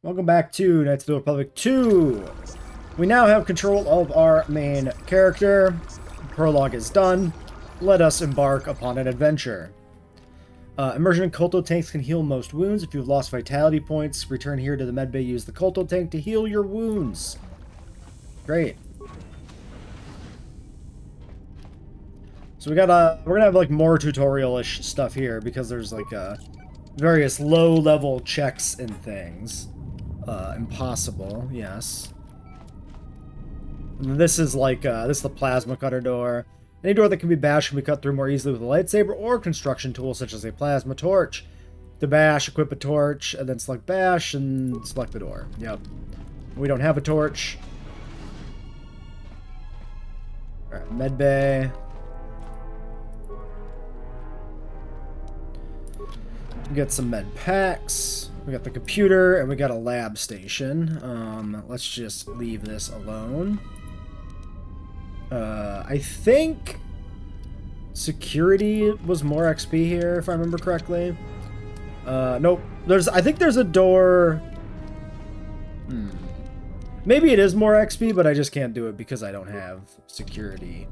Welcome back to Knights of the Republic 2. We now have control of our main character. Prologue is done. Let us embark upon an adventure. Immersion Kolto tanks can heal most wounds. If you've lost vitality points, return here to the medbay. Use the Kolto tank to heal your wounds. Great. So we're gonna have like more tutorial-ish stuff here because there's like various low-level checks and things. Impossible, yes. And this is like, this is the plasma cutter door. Any door that can be bashed can be cut through more easily with a lightsaber or construction tool such as a plasma torch. To bash, equip a torch, and then select bash and select the door. Yep. We don't have a torch. Alright, medbay. We got some med packs. We got the computer, and we got a lab station. Let's just leave this alone. I think security was more XP here, if I remember correctly. Nope. I think there's a door. Maybe it is more XP, but I just can't do it because I don't have security.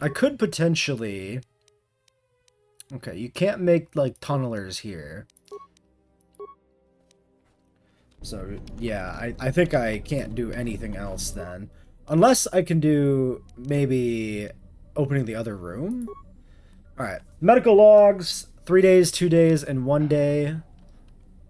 I could potentially... Okay, you can't make, like, tunnelers here. So, yeah, I think I can't do anything else then. Unless I can do, maybe, opening the other room? Alright, medical logs, 3 days, 2 days, and 1 day.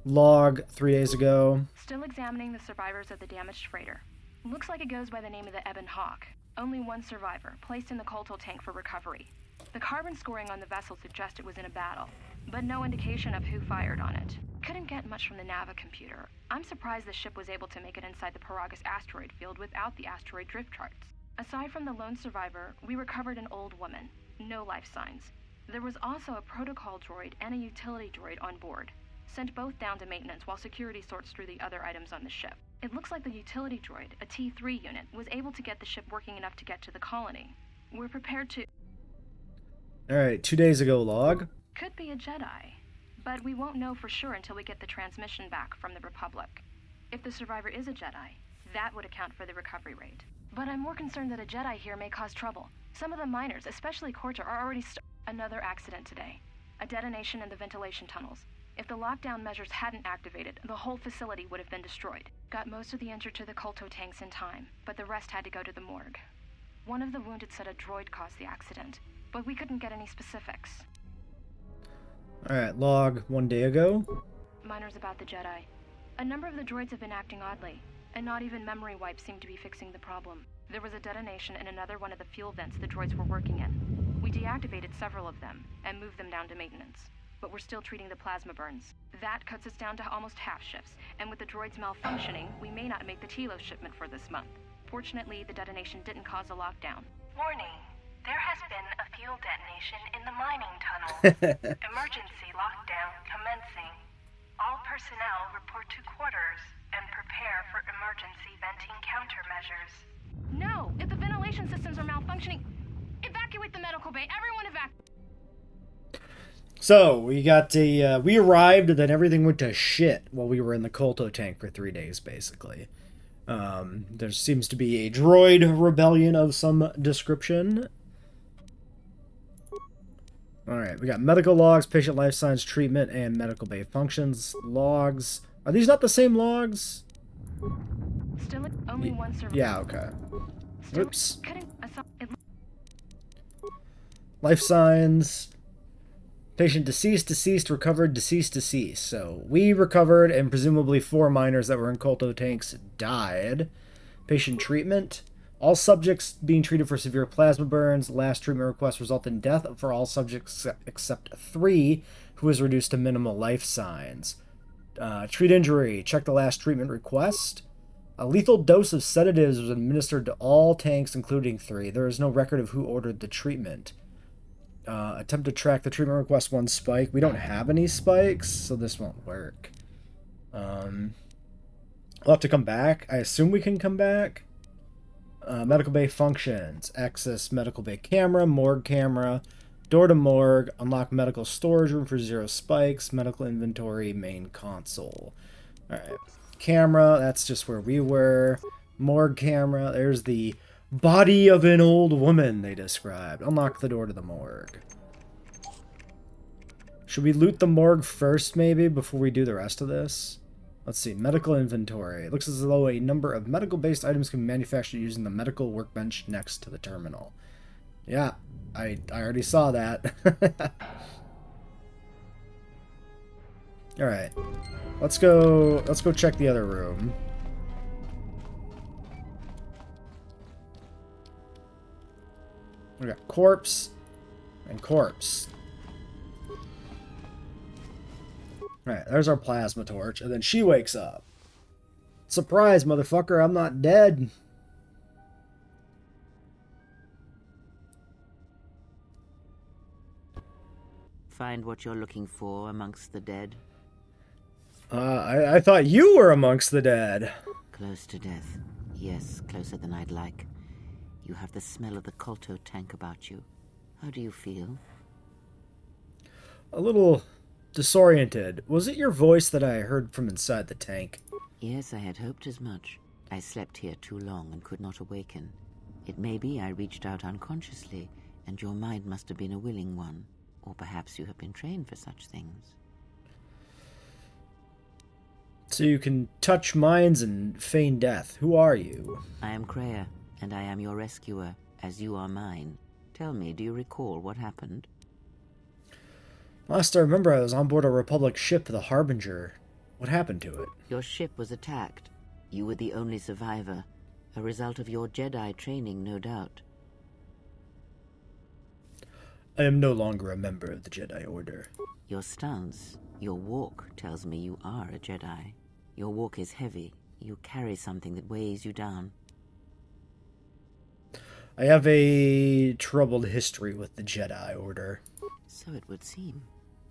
Log, 3 days ago. Still examining the survivors of the damaged freighter. Looks like it goes by the name of the Ebon Hawk. Only one survivor, placed in the Kolto tank for recovery. The carbon scoring on the vessel suggests it was in a battle, but no indication of who fired on it. Couldn't get much from the Nava computer. I'm surprised the ship was able to make it inside the Paragus asteroid field without the asteroid drift charts. Aside from the lone survivor, we recovered an old woman. No life signs. There was also a protocol droid and a utility droid on board. Sent both down to maintenance while security sorts through the other items on the ship. It looks like the utility droid, a T3 unit, was able to get the ship working enough to get to the colony. We're prepared to... Alright, 2 days ago log. Could be a Jedi, but we won't know for sure until we get the transmission back from the Republic. If the survivor is a Jedi, that would account for the recovery rate. But I'm more concerned that a Jedi here may cause trouble. Some of the miners, especially Corta, are already Another accident today. A detonation in the ventilation tunnels. If the lockdown measures hadn't activated, the whole facility would have been destroyed. Got most of the injured to the Kolto tanks in time, but the rest had to go to the morgue. One of the wounded said a droid caused the accident, but we couldn't get any specifics. Alright, log 1 day ago. Miners about the Jedi. A number of the droids have been acting oddly, and not even memory wipes seem to be fixing the problem. There was a detonation in another one of the fuel vents the droids were working in. We deactivated several of them, and moved them down to maintenance. But we're still treating the plasma burns. That cuts us down to almost half shifts, and with the droids malfunctioning, we may not make the Telos shipment for this month. Fortunately, the detonation didn't cause a lockdown. Warning. There has been a fuel detonation in the mining tunnel. Emergency lockdown commencing. All personnel report to quarters and prepare for emergency venting countermeasures. No! If the ventilation systems are malfunctioning, evacuate the medical bay! Everyone evacuate! So, we got we arrived and then everything went to shit while we were in the Kolto tank for 3 days, basically. There seems to be a droid rebellion of some description. Alright, we got medical logs, patient life signs, treatment, and medical bay functions. Logs. Are these not the same logs? Still only one survivor. Yeah, okay. Still Whoops. Life signs. Patient deceased, recovered, deceased. So, we recovered, and presumably 4 miners that were in Kolto tanks died. Patient treatment. All subjects being treated for severe plasma burns. Last treatment request resulted in death for all subjects except 3, who was reduced to minimal life signs. Treat injury. Check the last treatment request. A lethal dose of sedatives was administered to all tanks, including 3. There is no record of who ordered the treatment. Attempt to track the treatment request 1 spike. We don't have any spikes, so this won't work. We'll have to come back. I assume we can come back. Medical bay functions. Access medical bay camera, morgue camera, Door to morgue. Unlock medical storage room for 0 spikes. Medical inventory. Main console. Alright. Camera. That's just where we were. Morgue camera. There's the body of an old woman they described. Unlock the door to the morgue. Should we loot the morgue first, maybe, before we do the rest of this? Let's see. Medical inventory. It looks as though a number of medical-based items can be manufactured using the medical workbench next to the terminal. Yeah, I already saw that. Alright. Let's go check the other room. We got corpse and corpse. Alright, there's our plasma torch, and then she wakes up. Surprise, motherfucker, I'm not dead. Find what you're looking for amongst the dead. I thought you were amongst the dead. Close to death. Yes, closer than I'd like. You have the smell of the Colto tank about you. How do you feel? A little disoriented. Was it your voice that I heard from inside the tank? Yes, I had hoped as much. I slept here too long and could not awaken. It may be I reached out unconsciously, and your mind must have been a willing one. Or perhaps you have been trained for such things. So you can touch minds and feign death. Who are you? I am Kreia, and I am your rescuer, as you are mine. Tell me, do you recall what happened? Last I remember, I was on board a Republic ship, the Harbinger. What happened to it? Your ship was attacked. You were the only survivor. A result of your Jedi training, no doubt. I am no longer a member of the Jedi Order. Your stance, your walk, tells me you are a Jedi. Your walk is heavy. You carry something that weighs you down. I have a troubled history with the Jedi Order. So it would seem.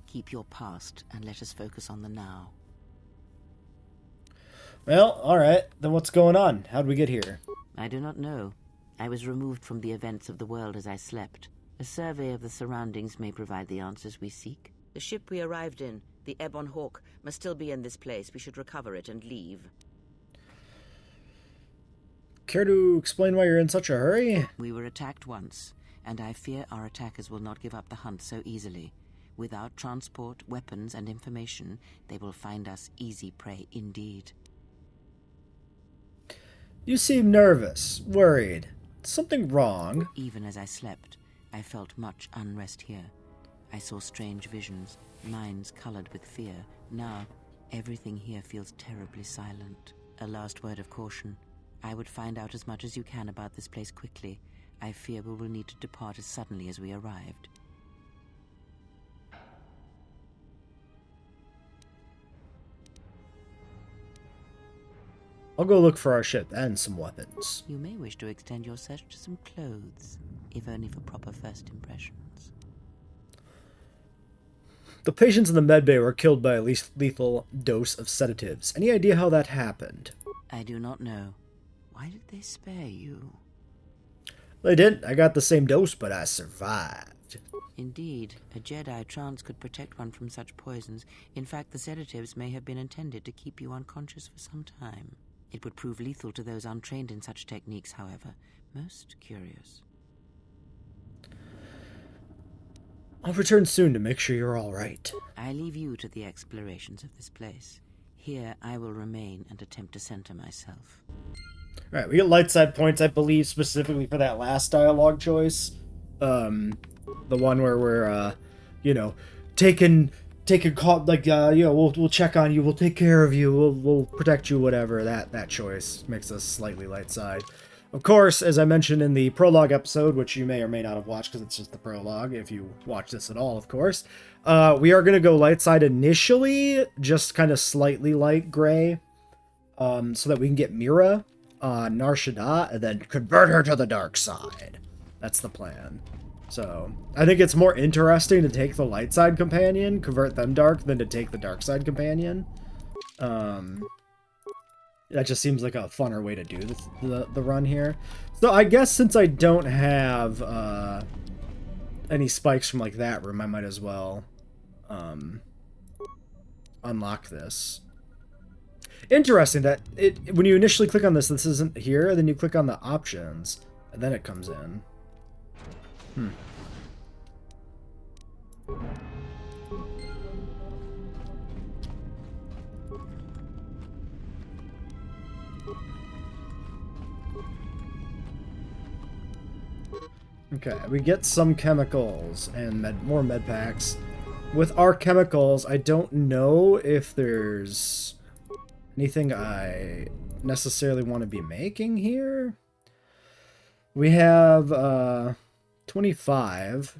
Keep your past and let us focus on the now. Well, alright. Then what's going on? How'd we get here? I do not know. I was removed from the events of the world as I slept. A survey of the surroundings may provide the answers we seek. The ship we arrived in, the Ebon Hawk, must still be in this place. We should recover it and leave. Care to explain why you're in such a hurry? We were attacked once, and I fear our attackers will not give up the hunt so easily. Without transport, weapons, and information, they will find us easy prey indeed. You seem nervous, worried. Something wrong? Even as I slept, I felt much unrest here. I saw strange visions, minds colored with fear. Now, everything here feels terribly silent. A last word of caution. I would find out as much as you can about this place quickly. I fear we will need to depart as suddenly as we arrived. I'll go look for our ship and some weapons. You may wish to extend your search to some clothes, if only for proper first impressions. The patients in the medbay were killed by a lethal dose of sedatives. Any idea how that happened? I do not know. Why did they spare you? They didn't. I got the same dose, but I survived. Indeed, a Jedi trance could protect one from such poisons. In fact, the sedatives may have been intended to keep you unconscious for some time. It would prove lethal to those untrained in such techniques, however. Most curious. I'll return soon to make sure you're all right. I leave you to the explorations of this place. Here I will remain and attempt to center myself. Alright, we get light side points, I believe, specifically for that last dialogue choice. The one where we're, we'll check on you, we'll take care of you, we'll protect you, whatever. That choice makes us slightly light side. Of course, as I mentioned in the prologue episode, which you may or may not have watched because it's just the prologue, if you watch this at all, of course, we are going to go light side initially, just kind of slightly light gray, so that we can get Mira on Nar Shaddaa and then convert her to the dark side. That's the plan. So, I think it's more interesting to take the light side companion, convert them dark, than to take the dark side companion. That just seems like a funner way to do the run here. So I guess since I don't have any spikes from like that room, I might as well unlock this. Interesting that it when you initially click on this isn't here, then you click on the options, and then it comes in. Okay, we get some chemicals and more med packs. With our chemicals, I don't know if there's anything I necessarily want to be making here. We have 25.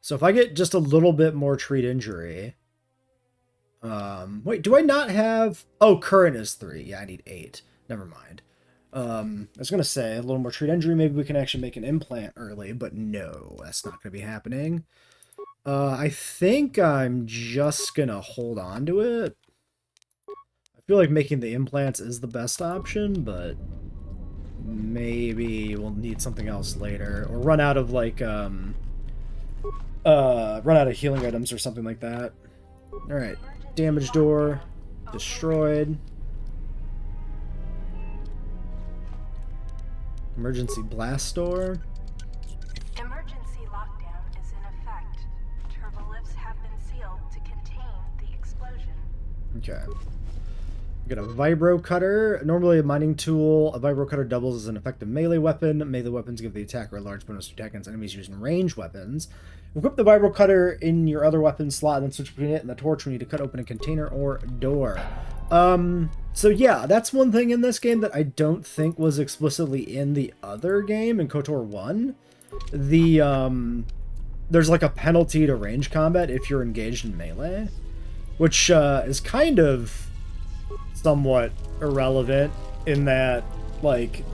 So if I get just a little bit more treat injury. Wait, do I not have... Oh, current is 3. Yeah, I need 8. Never mind. I was going to say, a little more treat injury, maybe we can actually make an implant early, but no, that's not going to be happening. I think I'm just going to hold on to it. I feel like making the implants is the best option, but maybe we'll need something else later, or run out of, like, run out of healing items or something like that. Alright, damage door, destroyed. Emergency blast door. Emergency lockdown is in effect. Turbolifts have been sealed to contain the explosion. Okay. We got a vibro cutter. Normally a mining tool, a vibro cutter doubles as an effective melee weapon. Melee weapons give the attacker a large bonus to attack against enemies using ranged weapons. Equip the vibro cutter in your other weapon slot, and then switch between it and the torch when you need to cut open a container or door. So yeah, that's one thing in this game that I don't think was explicitly in the other game, in KOTOR 1. There's like a penalty to range combat if you're engaged in melee, which is kind of somewhat irrelevant in that, like,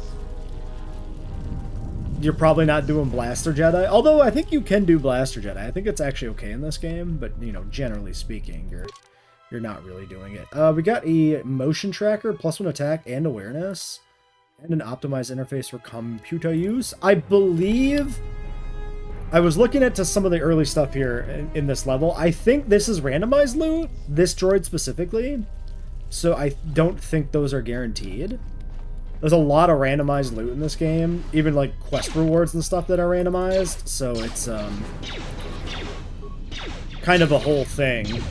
you're probably not doing Blaster Jedi. Although I think you can do Blaster Jedi. I think it's actually okay in this game, but, you know, generally speaking, you're not really doing it. We got a motion tracker, +1 attack and awareness, and an optimized interface for computer use. I believe... I was looking at some of the early stuff here in this level. I think this is randomized loot, this droid specifically, so I don't think those are guaranteed. There's a lot of randomized loot in this game, even like quest rewards and stuff that are randomized, so it's kind of a whole thing.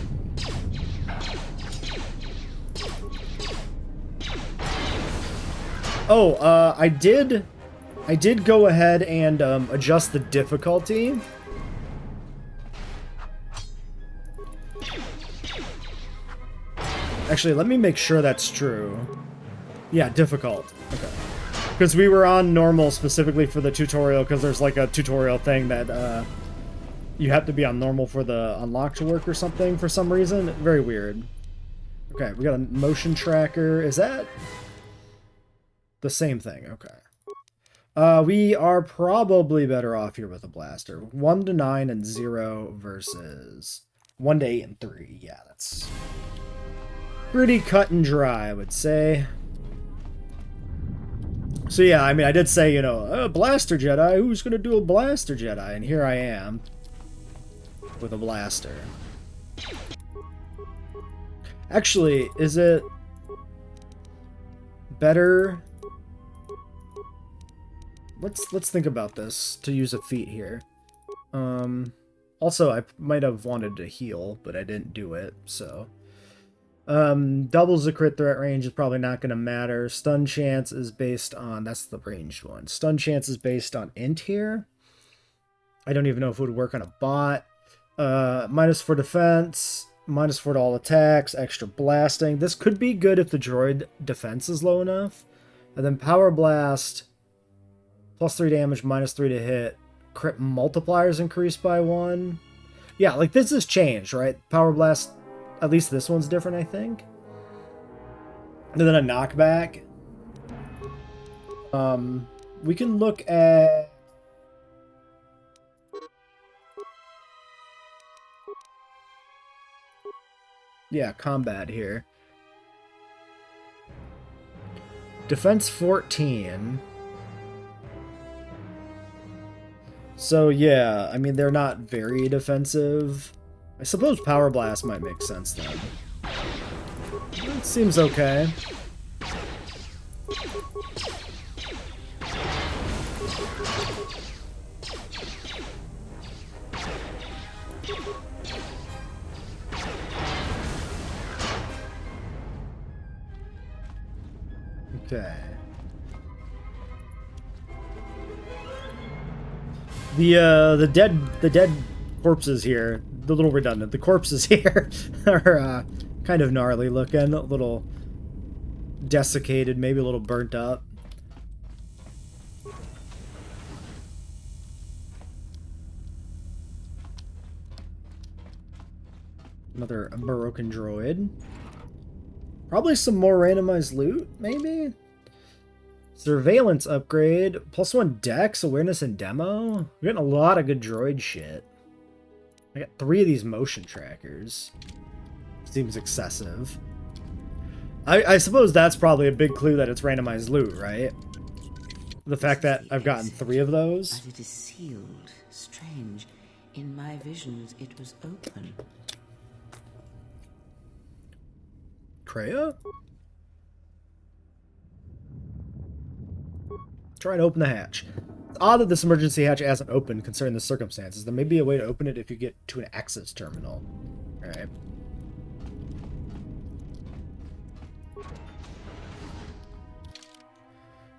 Oh, I did go ahead and adjust the difficulty. Actually, let me make sure that's true. Yeah, difficult. Okay. Because we were on normal specifically for the tutorial, because there's like a tutorial thing that you have to be on normal for the unlock to work or something for some reason. Very weird. Okay, we got a motion tracker. Is that... the same thing, okay. We are probably better off here with a blaster. 1 to 9 and 0 versus 1 to 8 and 3. Yeah, that's pretty cut and dry, I would say. So yeah, I mean, I did say, you know, Blaster Jedi, who's gonna do a Blaster Jedi? And here I am with a blaster. Actually, is it better... Let's think about this to use a feat here. Also, I might have wanted to heal, but I didn't do it, so. Doubles the crit threat range is probably not going to matter. Stun chance is based on... that's the ranged one. Stun chance is based on int here. I don't even know if it would work on a bot. -4 defense, -4 to all attacks, extra blasting. This could be good if the droid defense is low enough. And then power blast... +3 damage, -3 to hit. Crit multipliers increased by 1. Yeah, like this has changed, right? Power Blast, at least this one's different, I think. And then a knockback. We can look at... yeah, combat here. Defense 14. So yeah, I mean, they're not very defensive. I suppose Power Blast might make sense then. It seems okay. Okay. The dead corpses here, the little redundant, the corpses here are kind of gnarly looking, a little desiccated, maybe a little burnt up. Another broken droid. Probably some more randomized loot, maybe? Surveillance upgrade. +1 dex, awareness, and demo. We're getting a lot of good droid shit. I got 3 of these motion trackers. Seems excessive. I suppose that's probably a big clue that it's randomized loot, right? The fact that I've gotten 3 of those. But it is sealed. Strange. In my visions, it was open. Kreia? Try and open the hatch. It's odd that this emergency hatch hasn't opened considering the circumstances. There may be a way to open it if you get to an access terminal. Alright.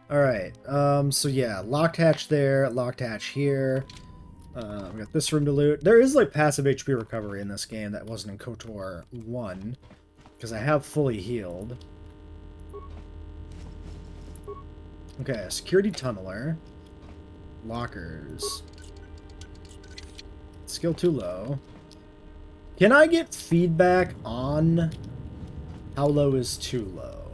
Alright, so yeah, locked hatch there, locked hatch here. We got this room to loot. There is like passive HP recovery in this game that wasn't in KOTOR 1. Because I have fully healed. Okay, security tunneler. Lockers. Skill too low. Can I get feedback on how low is too low?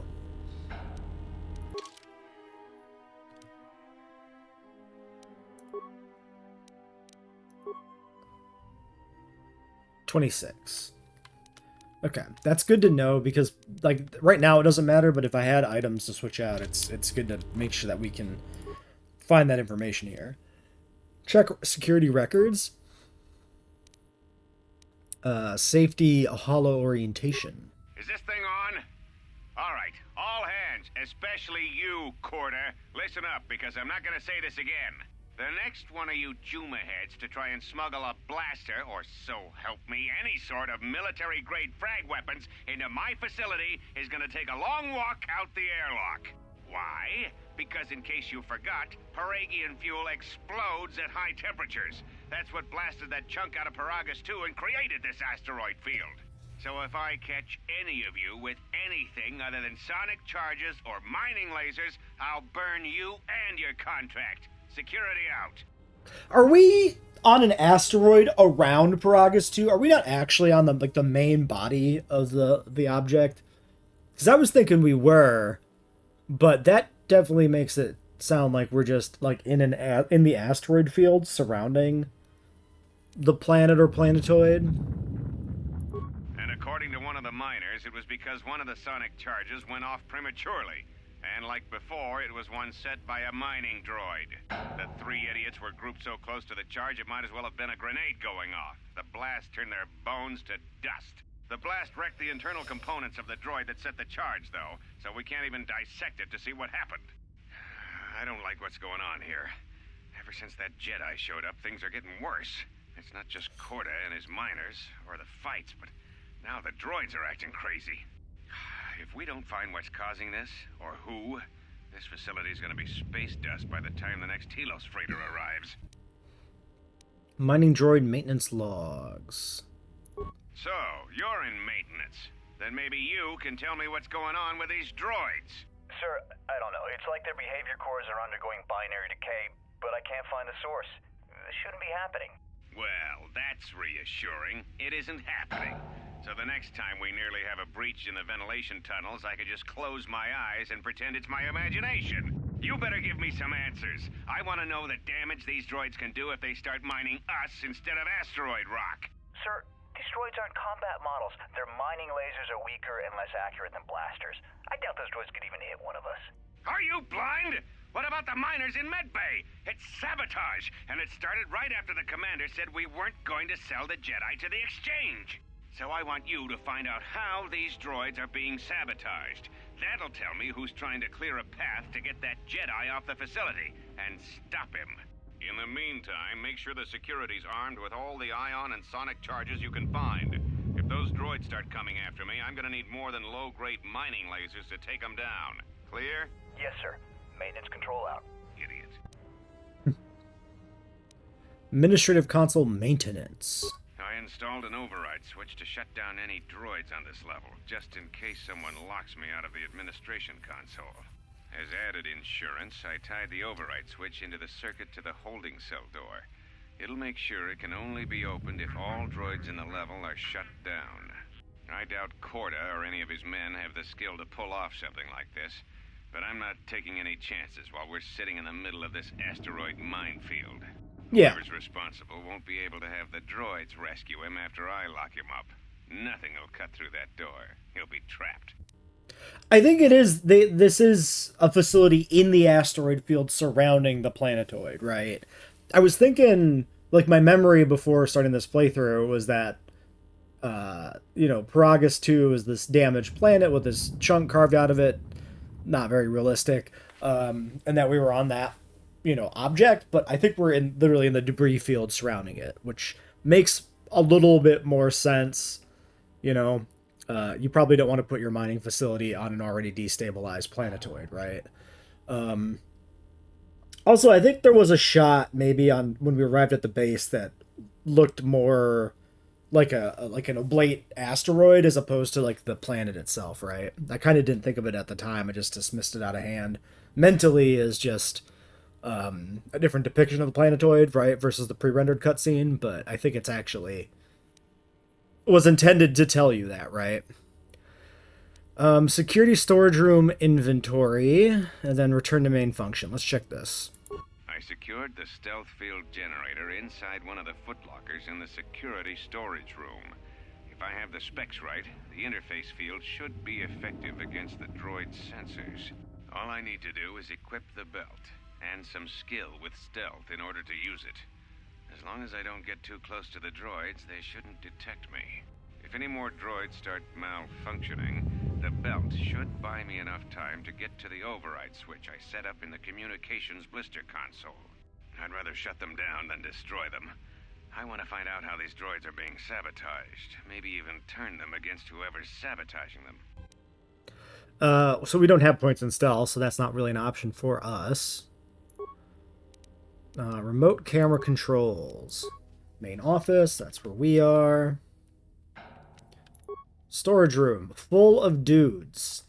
$26. Okay, that's good to know because, like, right now it doesn't matter, but if I had items to switch out, it's good to make sure that we can find that information here. Check security records. Safety hollow orientation. Is this thing on? All right, all hands, especially you, Corder. Listen up, because I'm not gonna say this again. The next one of you Juma heads to try and smuggle a blaster, or so help me, any sort of military-grade frag weapons into my facility is gonna take a long walk out the airlock. Why? Because in case you forgot, Paragian fuel explodes at high temperatures. That's what blasted that chunk out of Paragus 2 and created this asteroid field. So if I catch any of you with anything other than sonic charges or mining lasers, I'll burn you and your contract. Security out. Are we on an asteroid around Paragus 2? Are we not actually on the main body of the object? Because I was thinking we were, but that definitely makes it sound like we're just like in the asteroid field surrounding the planet or planetoid. And according to one of the miners, it was because one of the sonic charges went off prematurely. And like before, it was one set by a mining droid. The 3 idiots were grouped so close to the charge, it might as well have been a grenade going off. The blast turned their bones to dust. The blast wrecked the internal components of the droid that set the charge, though, so we can't even dissect it to see what happened. I don't like what's going on here. Ever since that Jedi showed up, things are getting worse. It's not just Corda and his miners, or the fights, but now the droids are acting crazy. If we don't find what's causing this, or who, this facility is going to be space dust by the time the next Telos freighter arrives. Mining droid maintenance logs. So, you're in maintenance. Then maybe you can tell me what's going on with these droids. Sir, I don't know. It's like their behavior cores are undergoing binary decay, but I can't find the source. This shouldn't be happening. Well, that's reassuring. It isn't happening. So the next time we nearly have a breach in the ventilation tunnels, I could just close my eyes and pretend it's my imagination. You better give me some answers. I want to know the damage these droids can do if they start mining us instead of asteroid rock. Sir, these droids aren't combat models. Their mining lasers are weaker and less accurate than blasters. I doubt those droids could even hit one of us. Are you blind? What about the miners in Medbay? It's sabotage, and it started right after the commander said we weren't going to sell the Jedi to the Exchange. So I want you to find out how these droids are being sabotaged. That'll tell me who's trying to clear a path to get that Jedi off the facility, and stop him. In the meantime, make sure the security's armed with all the ion and sonic charges you can find. If those droids start coming after me, I'm gonna need more than low-grade mining lasers to take them down. Clear? Yes, sir. Maintenance control out. Idiot. Administrative console maintenance. I installed an override switch to shut down any droids on this level, just in case someone locks me out of the administration console. As added insurance, I tied the override switch into the circuit to the holding cell door. It'll make sure it can only be opened if all droids in the level are shut down. I doubt Corda or any of his men have the skill to pull off something like this, but I'm not taking any chances while we're sitting in the middle of this asteroid minefield. Yeah. Whoever's responsible won't be able to have the droids rescue him after I lock him up. Nothing will cut through that door. He'll be trapped. I think it is. This is a facility in the asteroid field surrounding the planetoid, right? I was thinking, like, my memory before starting this playthrough was that, Paragus 2 is this damaged planet with this chunk carved out of it. Not very realistic. And that we were on that, object. But I think we're literally in the debris field surrounding it, which makes a little bit more sense, You probably don't want to put your mining facility on an already destabilized planetoid, right? Also, I think there was a shot maybe on when we arrived at the base that looked more like an oblate asteroid as opposed to like the planet itself, right? I kind of didn't think of it at the time. I just dismissed it out of hand. Mentally as just a different depiction of the planetoid, right, versus the pre-rendered cutscene, but I think it's actually was intended to tell you that, right? Security storage room inventory, and then return to main function. Let's check this. I secured the stealth field generator inside one of the footlockers in the security storage room. If I have the specs right, the interface field should be effective against the droid's sensors. All I need to do is equip the belt, and some skill with stealth in order to use it. As long as I don't get too close to the droids, they shouldn't detect me. If any more droids start malfunctioning, the belt should buy me enough time to get to the override switch I set up in the communications blister console. I'd rather shut them down than destroy them. I want to find out how these droids are being sabotaged, maybe even turn them against whoever's sabotaging them. So we don't have points in stealth, so that's not really an option for us. Remote camera controls. Main office, that's where we are. Storage room, full of dudes.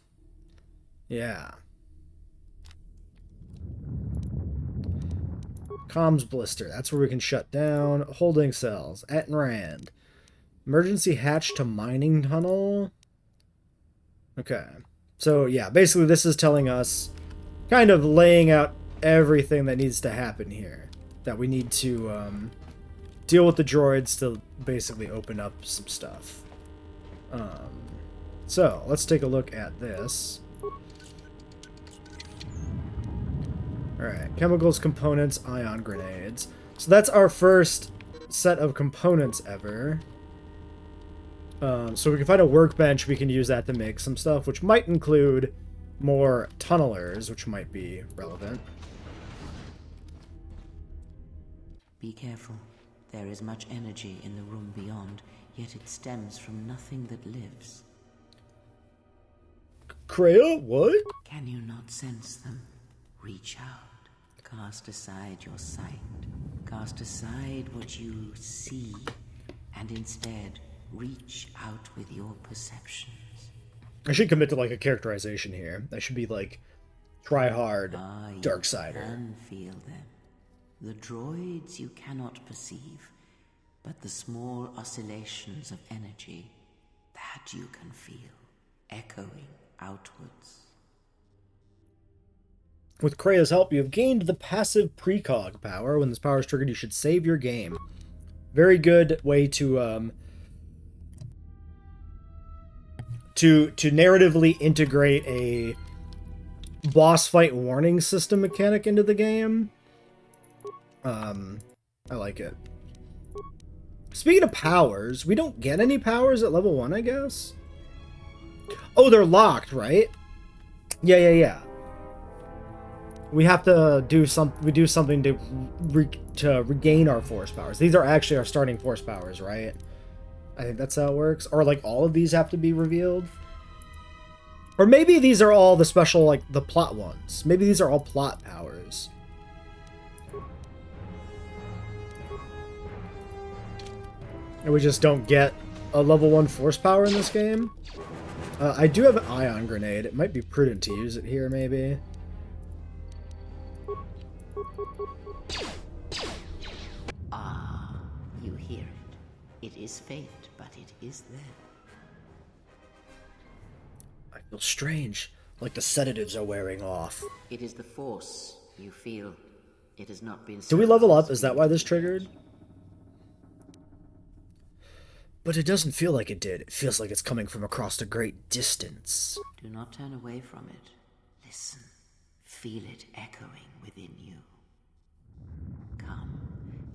Yeah. Comms blister, that's where we can shut down. Holding cells, at and Rand. Emergency hatch to mining tunnel. Okay. So, yeah, basically this is telling us, kind of laying out everything that needs to happen here. That we need to deal with the droids to basically open up some stuff. So, let's take a look at this. Alright, chemicals, components, ion grenades. So that's our first set of components ever. So we can find a workbench, we can use that to make some stuff, which might include more tunnelers, which might be relevant. Be careful. There is much energy in the room beyond, yet it stems from nothing that lives. Kreia, what? Can you not sense them? Reach out. Cast aside your sight. Cast aside what you see, and instead reach out with your perceptions. I should commit to like a characterization here. I should be like, try hard, Darksider. You can feel them. The droids you cannot perceive, but the small oscillations of energy, that you can feel, echoing outwards. With Kreia's help, you have gained the passive precog power. When this power is triggered, you should save your game. Very good way to narratively integrate a boss fight warning system mechanic into the game. I like it. Speaking of powers, we don't get any powers at level 1, I guess? Oh, they're locked, right? Yeah. We have to do something to regain our force powers. These are actually our starting force powers, right? I think that's how it works. Or like all of these have to be revealed. Or maybe these are all the special, like the plot ones. Maybe these are all plot powers. And we just don't get a level 1 force power in this game. I do have an ion grenade. It might be prudent to use it here, maybe. Ah, you hear it. It is faint, but it is there. I feel strange, like the sedatives are wearing off. It is the force you feel. It has not been. Do we level up? Is that why this triggered? But it doesn't feel like it did. It feels like it's coming from across a great distance. Do not turn away from it. Listen. Feel it echoing within you. Come.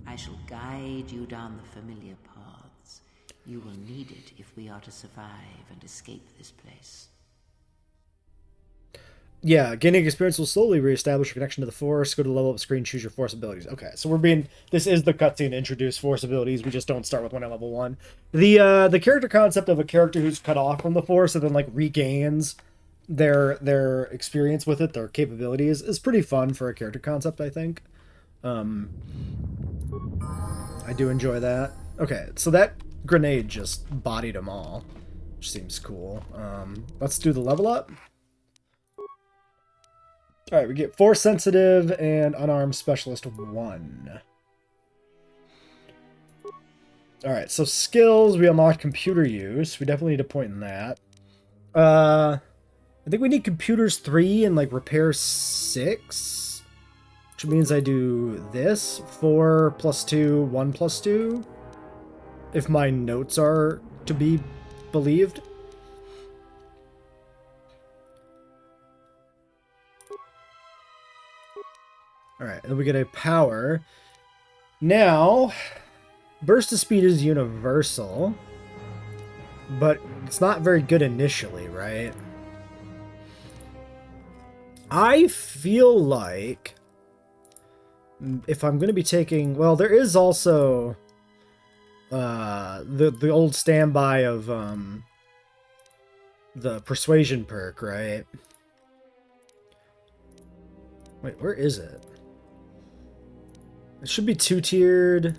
I shall guide you down the familiar paths. You will need it if we are to survive and escape this place. Yeah, gaining experience will slowly reestablish your connection to the Force. Go to the level up screen, choose your Force abilities. Okay, so this is the cutscene to introduce Force abilities. We just don't start with one at level 1. The character concept of a character who's cut off from the Force and then like regains their experience with it, their capabilities, is pretty fun for a character concept, I think. I do enjoy that. Okay, so that grenade just bodied them all, which seems cool. Let's do the level up. Alright, we get Force Sensitive and Unarmed Specialist 1. Alright, so skills, we unlocked computer use. We definitely need a point in that. I think we need computers 3 and like repair 6. Which means I do this. 4 plus 2, 1 plus 2. If my notes are to be believed. Alright, and we get a power. Now, burst of speed is universal, but it's not very good initially, right? I feel like if I'm going to be taking... Well, there is also the old standby of the persuasion perk, right? Wait, where is it? It should be 2-tiered.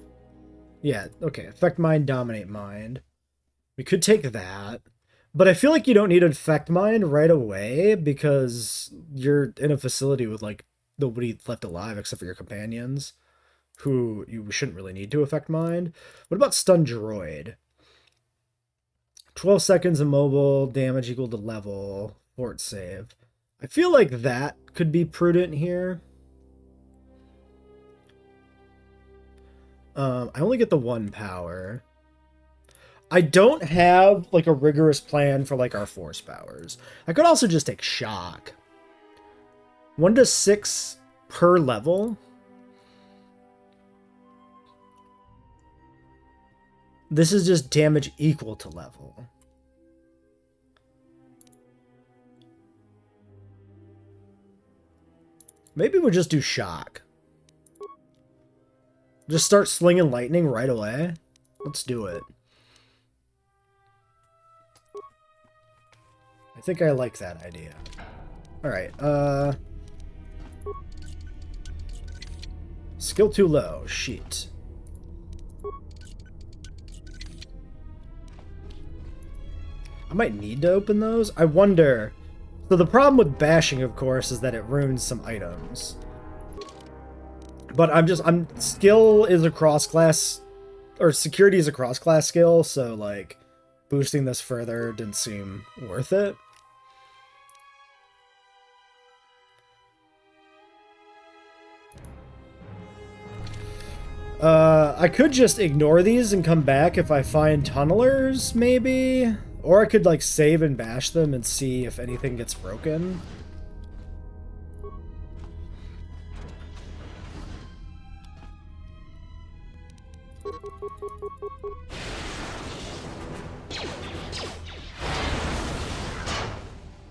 Yeah, okay. Affect Mind, Dominate Mind. We could take that. But I feel like you don't need Affect Mind right away because you're in a facility with, like, nobody left alive except for your companions, who you shouldn't really need to Affect Mind. What about Stun Droid? 12 seconds immobile, damage equal to level, fort save. I feel like that could be prudent here. I only get the 1 power. I don't have, like, a rigorous plan for, like, our force powers. I could also just take shock. 1 to 6 per level. This is just damage equal to level. Maybe we'll just do shock. Just start slinging lightning right away. Let's do it. I think I like that idea. Alright, skill too low. Shit. I might need to open those. I wonder... So the problem with bashing, of course, is that it ruins some items. But skill is a cross-class, or security is a cross-class skill, so, like, boosting this further didn't seem worth it. I could just ignore these and come back if I find tunnelers, maybe? Or I could, like, save and bash them and see if anything gets broken.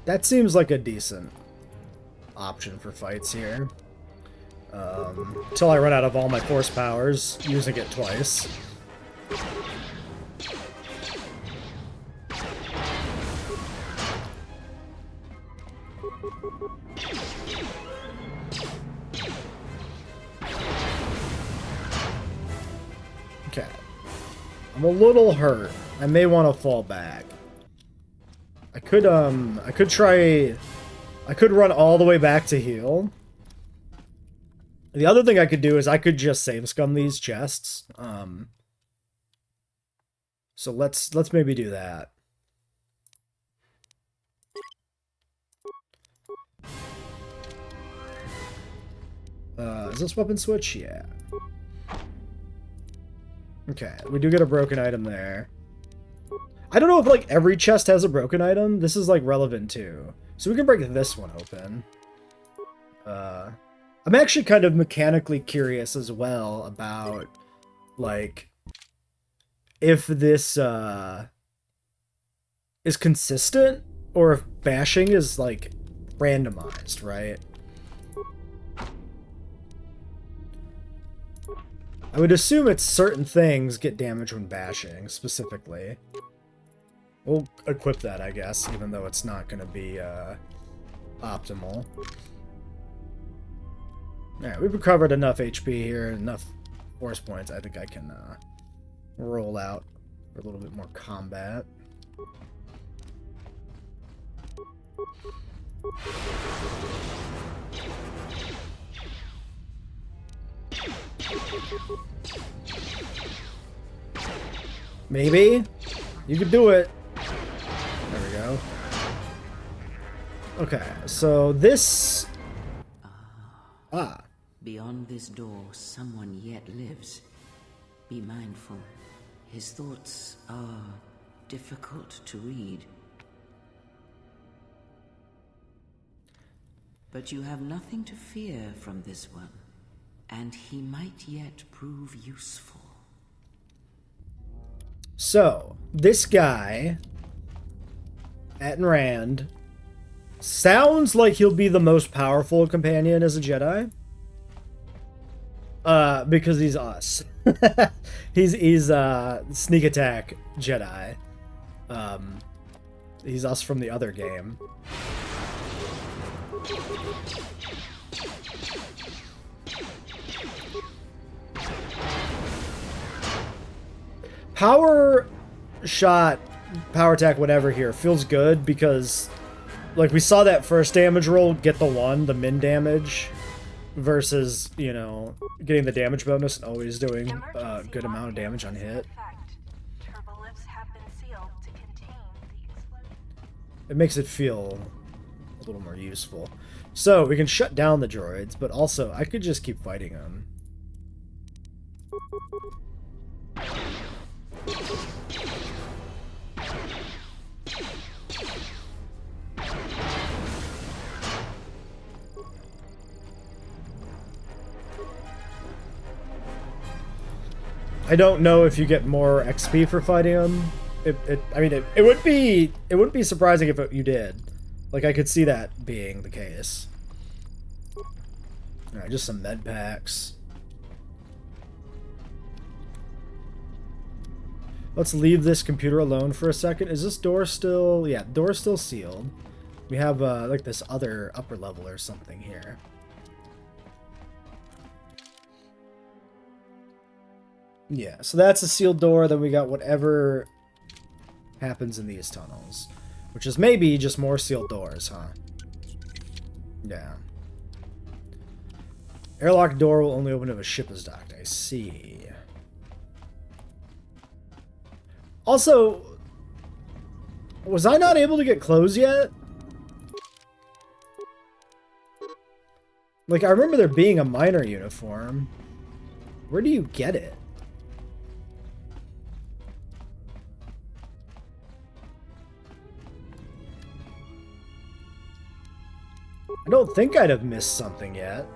That seems like a decent option for fights here. Until I run out of all my force powers, using it twice. Okay. I'm a little hurt. I may want to fall back. I could run all the way back to heal. The other thing I could do is I could just save scum these chests. So let's maybe do that. Is this weapon switch? Yeah. Okay, we do get a broken item there. I don't know if, like, every chest has a broken item. This is, like, relevant, too. So we can break this one open. I'm actually kind of mechanically curious as well about, like, if this, is consistent, or if bashing is, like, randomized, right? I would assume it's certain things get damaged when bashing, specifically. We'll equip that, I guess, even though it's not going to be optimal. Alright, we've recovered enough HP here, enough force points. I think I can roll out for a little bit more combat. Maybe? You could do it. There we go. Okay, so this... Beyond this door, someone yet lives. Be mindful. His thoughts are difficult to read. But you have nothing to fear from this one, and he might yet prove useful. So, this guy, Atten Rand, sounds like he'll be the most powerful companion as a Jedi. Because he's us. he's sneak attack Jedi. He's us from the other game. Power shot, power attack, whatever here feels good because, like, we saw that first damage roll get the min damage, versus, you know, getting the damage bonus and always doing a good amount of damage on hit. It makes it feel a little more useful. So we can shut down the droids, but also I could just keep fighting them. I don't know if you get more XP for fighting them. I mean, it wouldn't be surprising if you did. Like, I could see that being the case. Alright, just some med packs. Let's leave this computer alone for a second. Is this door still... Yeah, door's still sealed. We have, like, this other upper level or something here. Yeah, so that's a sealed door. Then we got whatever happens in these tunnels. Which is maybe just more sealed doors, huh? Yeah. Airlock door will only open if a ship is docked. I see. Also, was I not able to get clothes yet? Like, I remember there being a miner uniform. Where do you get it? I don't think I'd have missed something yet.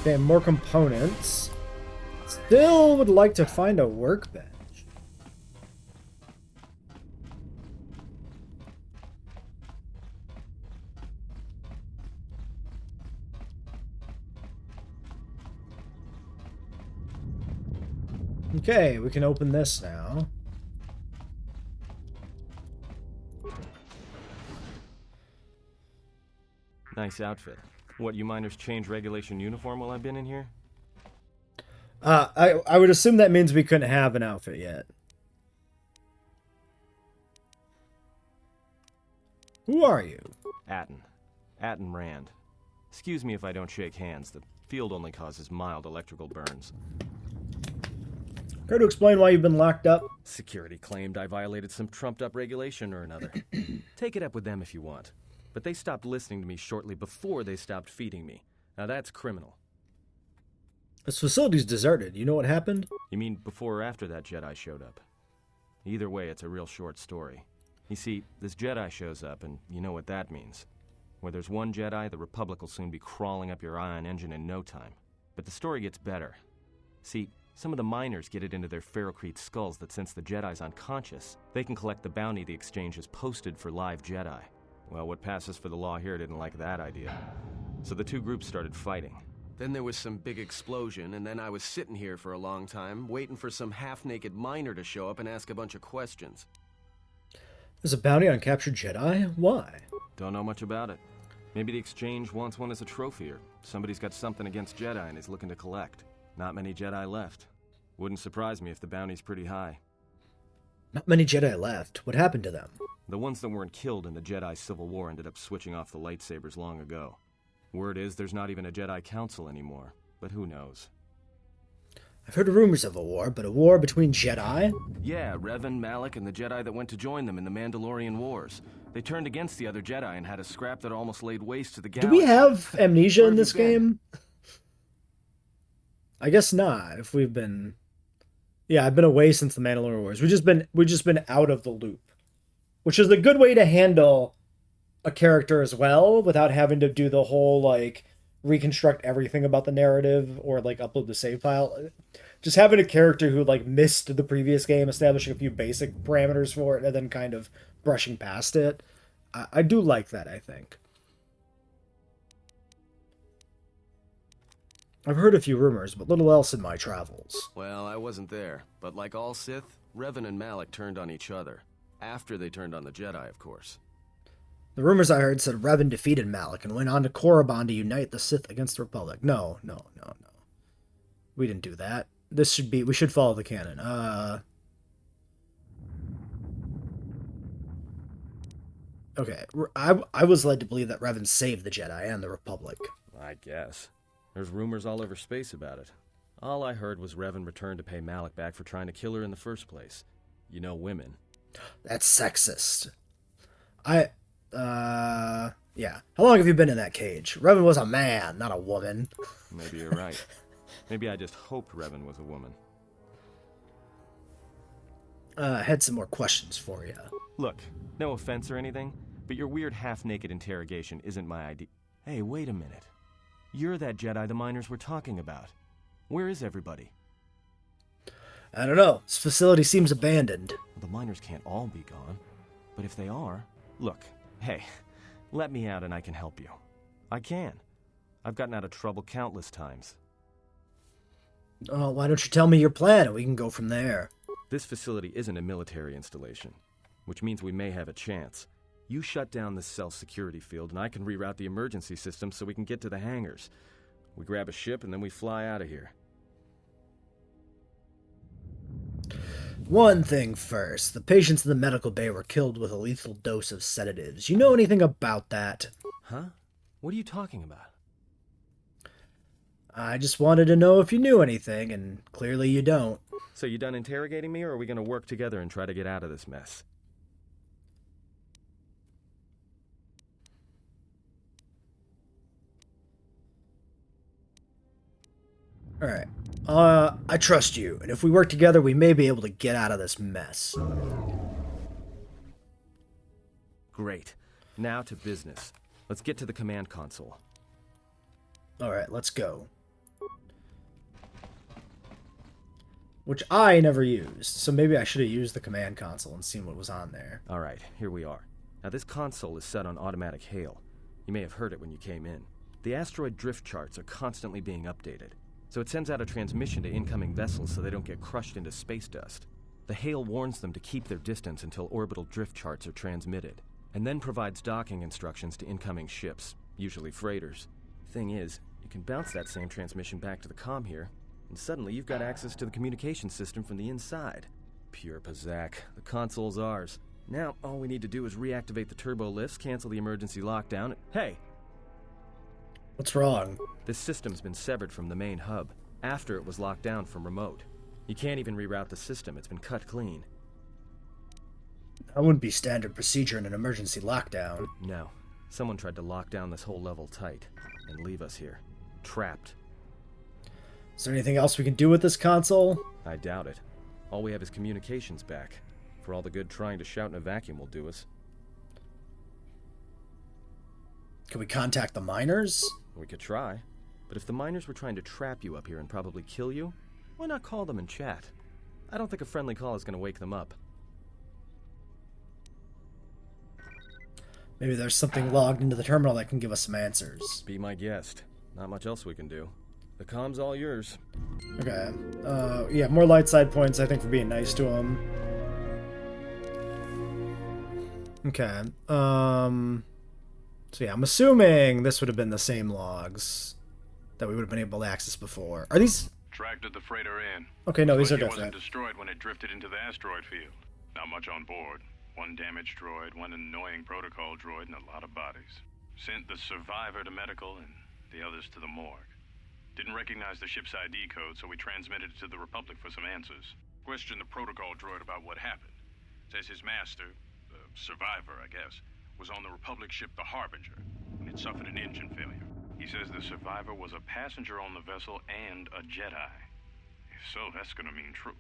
Okay, more components. Still would like to find a workbench. Okay, we can open this now. Nice outfit. What, you miners change regulation uniform while I've been in here? I would assume that means we couldn't have an outfit yet. Who are you? Atten Rand. Excuse me if I don't shake hands. The field only causes mild electrical burns. Care to explain why you've been locked up? Security claimed I violated some trumped-up regulation or another. Take it up with them if you want. But they stopped listening to me shortly before they stopped feeding me. Now that's criminal. This facility's deserted. You know what happened? You mean before or after that Jedi showed up? Either way, it's a real short story. You see, this Jedi shows up, and you know what that means. Where there's one Jedi, the Republic will soon be crawling up your ion engine in no time. But the story gets better. See, some of the miners get it into their ferrocrete skulls that since the Jedi's unconscious, they can collect the bounty the exchange has posted for live Jedi. Well, what passes for the law here didn't like that idea. So the two groups started fighting. Then there was some big explosion, and then I was sitting here for a long time, waiting for some half-naked miner to show up and ask a bunch of questions. There's a bounty on captured Jedi? Why? Don't know much about it. Maybe the exchange wants one as a trophy, or somebody's got something against Jedi and is looking to collect. Not many Jedi left. Wouldn't surprise me if the bounty's pretty high. Not many Jedi left. What happened to them? The ones that weren't killed in the Jedi Civil War ended up switching off the lightsabers long ago. Word is there's not even a Jedi Council anymore, but who knows? I've heard rumors of a war, but a war between Jedi? Yeah, Revan, Malak, and the Jedi that went to join them in the Mandalorian Wars. They turned against the other Jedi and had a scrap that almost laid waste to the galaxy. Do we have amnesia Where in have this you been? game? I guess not, if we've been... Yeah, I've been away since the Mandalorian Wars. We've just been out of the loop. Which is a good way to handle a character as well, without having to do the whole, like, reconstruct everything about the narrative, or, like, upload the save file. Just having a character who, like, missed the previous game, establishing a few basic parameters for it, and then kind of brushing past it. I do like that, I think. I've heard a few rumors, but little else in my travels. Well, I wasn't there, but like all Sith, Revan and Malak turned on each other. After they turned on the Jedi, of course. The rumors I heard said Revan defeated Malak and went on to Korriban to unite the Sith against the Republic. No. We didn't do that. We should follow the canon. Okay, I was led to believe that Revan saved the Jedi and the Republic. I guess. There's rumors all over space about it. All I heard was Revan returned to pay Malak back for trying to kill her in the first place. You know women. That's sexist. Yeah. How long have you been in that cage? Revan was a man, not a woman. Maybe you're right. Maybe I just hoped Revan was a woman. I had some more questions for you. Look, no offense or anything, but your weird half-naked interrogation isn't my idea. Hey, wait a minute. You're that Jedi the miners were talking about. Where is everybody? I don't know. This facility seems abandoned. The miners can't all be gone. But if they are... Look, hey, let me out and I can help you. I can. I've gotten out of trouble countless times. Oh, why don't you tell me your plan and we can go from there? This facility isn't a military installation, which means we may have a chance. You shut down this cell security field and I can reroute the emergency system so we can get to the hangars. We grab a ship and then we fly out of here. One thing first. The patients in the medical bay were killed with a lethal dose of sedatives. You know anything about that? Huh? What are you talking about? I just wanted to know if you knew anything, and clearly you don't. So you done interrogating me, or are we going to work together and try to get out of this mess? Alright. I trust you, and if we work together, we may be able to get out of this mess. Great. Now to business. Let's get to the command console. Alright, let's go. Which I never used, so maybe I should have used the command console and seen what was on there. Alright, here we are. Now this console is set on automatic hail. You may have heard it when you came in. The asteroid drift charts are constantly being updated, so it sends out a transmission to incoming vessels so they don't get crushed into space dust. The hail warns them to keep their distance until orbital drift charts are transmitted, and then provides docking instructions to incoming ships, usually freighters. Thing is, you can bounce that same transmission back to the comm here, and suddenly you've got access to the communication system from the inside. Pure Pazak. The console's ours. Now, all we need to do is reactivate the turbo lifts, cancel the emergency lockdown. Hey! What's wrong? This system's been severed from the main hub, after it was locked down from remote. You can't even reroute the system, it's been cut clean. That wouldn't be standard procedure in an emergency lockdown. No. Someone tried to lock down this whole level tight, and leave us here. Trapped. Is there anything else we can do with this console? I doubt it. All we have is communications back. For all the good trying to shout in a vacuum will do us. Can we contact the miners? We could try. But if the miners were trying to trap you up here and probably kill you, why not call them and chat? I don't think a friendly call is going to wake them up. Maybe there's something logged into the terminal that can give us some answers. Be my guest. Not much else we can do. The comm's all yours. Okay. Yeah, more light side points, I think, for being nice to him. Okay. So yeah, I'm assuming this would have been the same logs that we would have been able to access before. Are these... Tracked the freighter in. Okay, no, these are It wasn't different. destroyed when it drifted into the asteroid field. Not much on board. One damaged droid, one annoying protocol droid, and a lot of bodies. Sent the survivor to medical and the others to the morgue. Didn't recognize the ship's ID code, so we transmitted it to the Republic for some answers. Questioned the protocol droid about what happened. Says his master, the survivor, I guess, was on the Republic ship the Harbinger, and it suffered an engine failure. He says the survivor was a passenger on the vessel and a Jedi. If so, that's gonna mean true.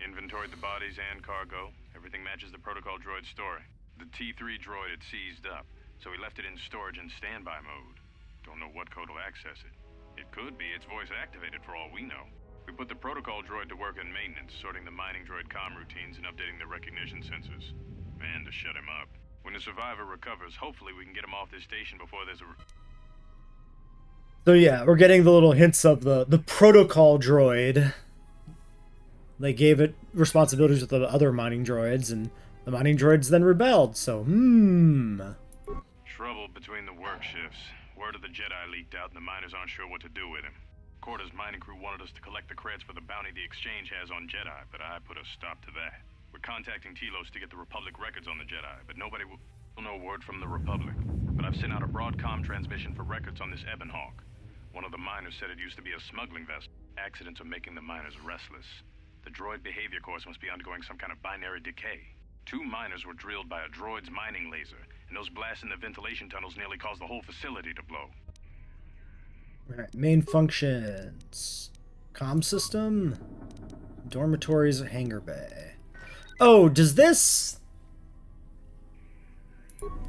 Inventoried the bodies and cargo. Everything matches the protocol droid's story. The T3 droid had seized up, so he left it in storage and standby mode. Don't know what code will access it. It could be it's voice activated for all we know. We put the protocol droid to work in maintenance, sorting the mining droid comm routines and updating the recognition sensors. And to shut him up. When the survivor recovers, hopefully we can get him off this station before there's a... So yeah, we're getting the little hints of the protocol droid. They gave it responsibilities with the other mining droids, and the mining droids then rebelled, so, Trouble between the work shifts. Word of the Jedi leaked out and the miners aren't sure what to do with him. Quarter's mining crew wanted us to collect the creds for the bounty the Exchange has on Jedi, but I put a stop to that. We're contacting Telos to get the Republic records on the Jedi, but nobody will know word from the Republic. But I've sent out a broadcom transmission for records on this Ebon Hawk. One of the miners said it used to be a smuggling vessel. Accidents are making the miners restless. The droid behavior course must be undergoing some kind of binary decay. 2 miners were drilled by a droid's mining laser, and those blasts in the ventilation tunnels nearly caused the whole facility to blow. Alright, main functions. Comm system. Dormitories, hangar bay. Oh, does this...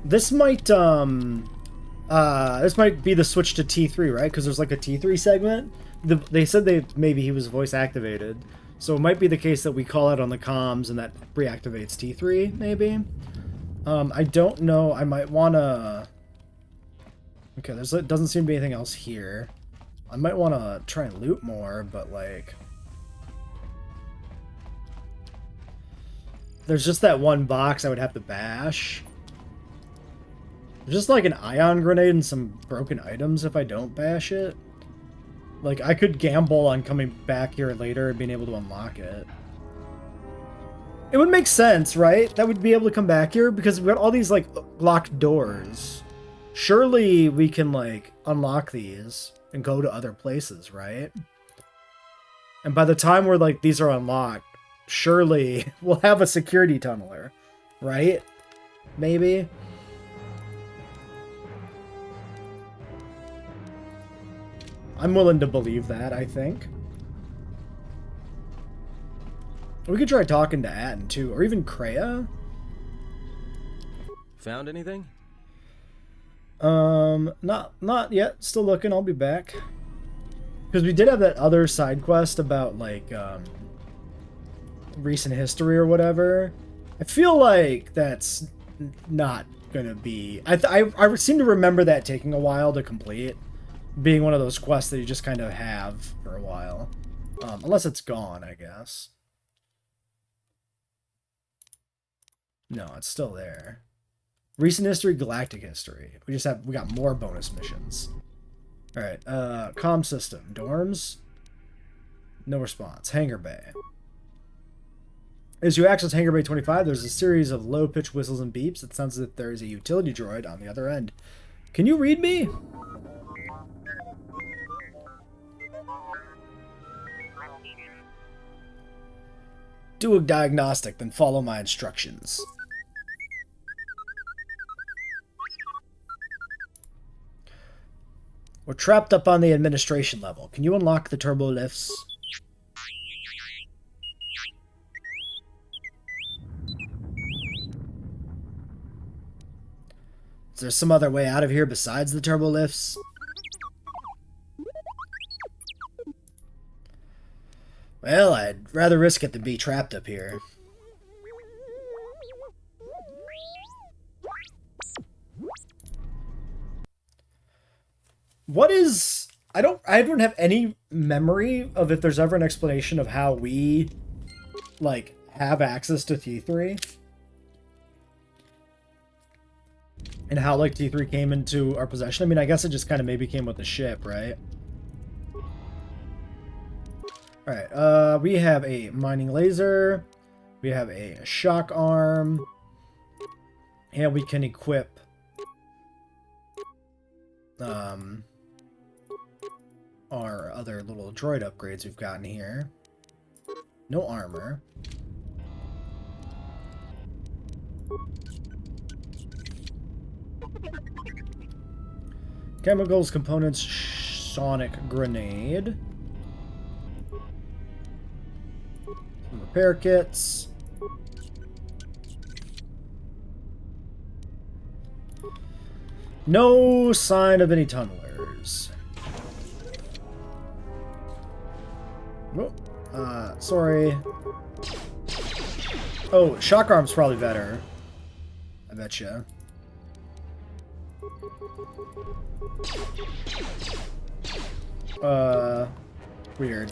This might be the switch to T3, right? Because there's like a T3 segment. They said maybe he was voice activated. So it might be the case that we call out on the comms and that reactivates T3, maybe? I don't know. I might want to... Okay, there doesn't seem to be anything else here. I might want to try and loot more, but like... There's just that one box I would have to bash. There's just like an ion grenade and some broken items if I don't bash it. Like, I could gamble on coming back here later and being able to unlock it. It would make sense, right? That we'd be able to come back here because we've got all these, like, locked doors. Surely we can, like, unlock these and go to other places, right? And by the time we're, like, these are unlocked, surely we'll have a security tunneler, right? Maybe? I'm willing to believe that, I think. We could try talking to Atten, too. Or even Kreia. Found anything? Not yet. Still looking. I'll be back. Because we did have that other side quest about, like, recent history or whatever. I feel like that's not gonna be... I seem to remember that taking a while to complete. Being one of those quests that you just kind of have for a while. Unless it's gone, I guess. No, it's still there. Recent history, galactic history. We got more bonus missions. Alright, comm system. Dorms? No response. Hangar bay. As you access Hangar Bay 25, there's a series of low-pitched whistles and beeps. It sounds as if there is a utility droid on the other end. Can you read me? Do a diagnostic, then follow my instructions. We're trapped up on the administration level. Can you unlock the turbo lifts? Is there some other way out of here besides the turbo lifts? Well, I'd rather risk it than be trapped up here. What is... I don't have any memory of if there's ever an explanation of how we, like, have access to T3. And how, like, T3 came into our possession. I mean, I guess it just kind of maybe came with the ship, right? Alright, we have a mining laser. We have a shock arm. And we can equip... our other little droid upgrades we've gotten here. No armor. Chemicals, components, sonic grenade. Some repair kits. No sign of any tunnelers. Oh, sorry. Oh, shock arm's probably better. I betcha. Weird.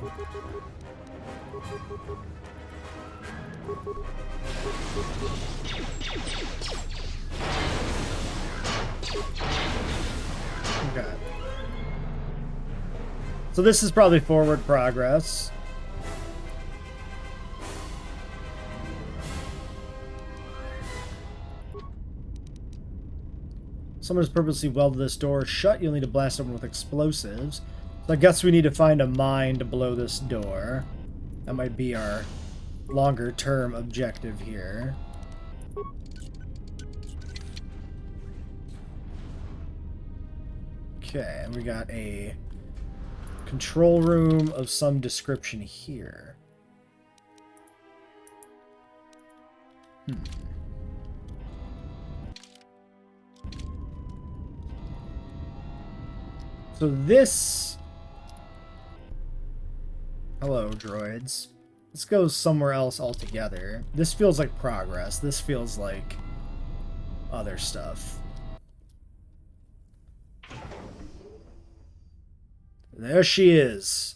Okay. So this is probably forward progress. Someone has purposely welded this door shut. You'll need to blast open with explosives. So I guess we need to find a mine to blow this door. That might be our longer term objective here. Okay, and we got a control room of some description here. So this... Hello, droids. This goes somewhere else altogether. This feels like progress. This feels like other stuff. There she is.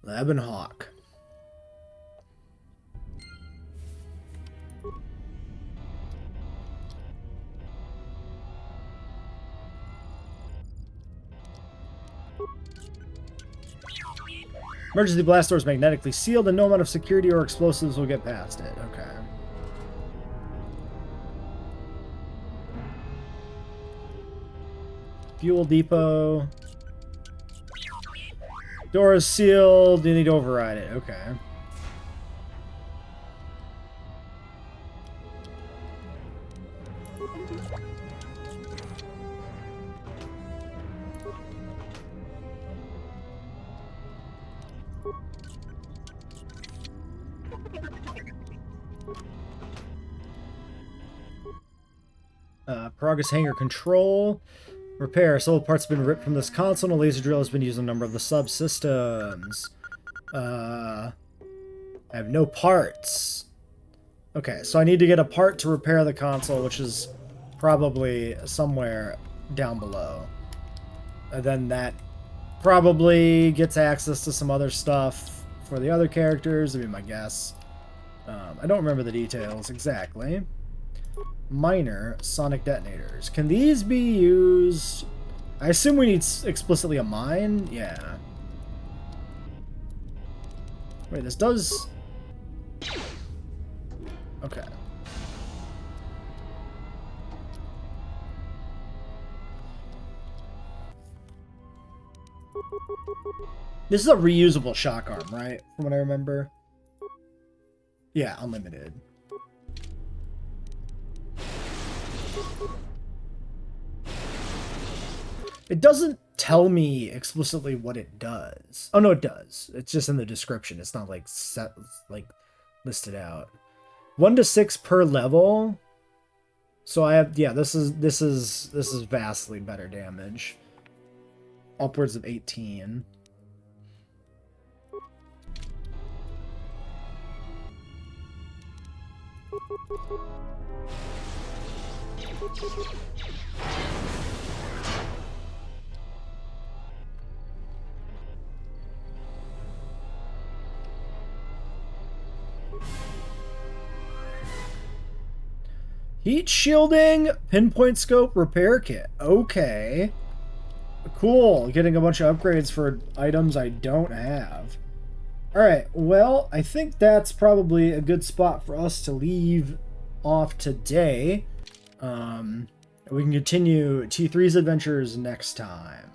The Ebon Hawk. Emergency blast door is magnetically sealed and no amount of security or explosives will get past it. Okay. Fuel depot. Door is sealed. You need to override it. Okay. Progress hanger control. Repair. Several parts have been ripped from this console, and a laser drill has been used on a number of the subsystems. I have no parts. Okay, so I need to get a part to repair the console, which is probably somewhere down below. And then that probably gets access to some other stuff for the other characters, would be my guess. I don't remember the details exactly. Minor sonic detonators. Can these be used? I assume we need explicitly a mine? Yeah. Wait, this does... Okay. This is a reusable shock arm, right? From what I remember. Yeah, unlimited. It doesn't tell me explicitly what it does. Oh no, it does. It's just in the description. It's not like set, like listed out. 1 to 6 per level. So I have, yeah, this is vastly better damage. Upwards of 18. Heat shielding, pinpoint scope, repair kit. Okay. Cool. Getting a bunch of upgrades for items I don't have. Alright, well, I think that's probably a good spot for us to leave off today. We can continue T3's adventures next time.